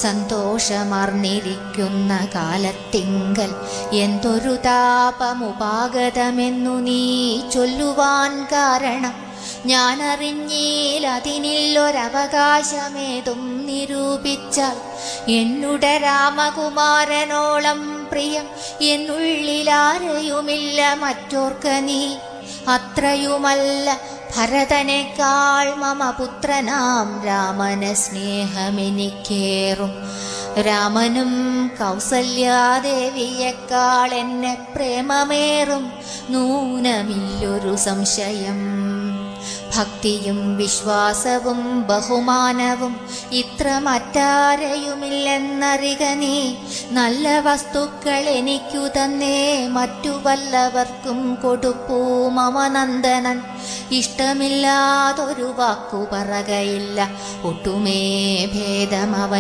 സന്തോഷമർന്നിരിക്കുന്ന കാലത്തിങ്കൽ എന്തൊരു താപമുപാഗതമെന്നു നീ ചൊല്ലുവാൻ കാരണം ഞാനറിഞ്ഞീലതിനില്ലൊരവകാശമേതും നിരൂപിച്ചാൽ എന്നുടെ രാമകുമാരനോളം പ്രിയം എന്നുള്ളിലാരെയുമില്ല മറ്റോർക്ക നീ. അത്രയുമല്ല ഭരതനേക്കാൾ മമ പുത്രനാം രാമന് സ്നേഹമെനിക്കേറും. രാമനും കൗസല്യാദേവിയേക്കാൾ എന്നെ പ്രേമമേറും നൂനമില്ലൊരു സംശയം. ഭക്തിയും വിശ്വാസവും ബഹുമാനവും ഇത്ര മറ്റാരെയുമില്ലെന്നറിക നീ. നല്ല വസ്തുക്കൾ എനിക്കു തന്നേ മറ്റു വല്ലവർക്കും കൊടുപ്പൂ മമ നന്ദനൻ. ഇഷ്ടമില്ലാതൊരു വാക്കു പറകയില്ല, ഒട്ടുമേ ഭേദമവൻ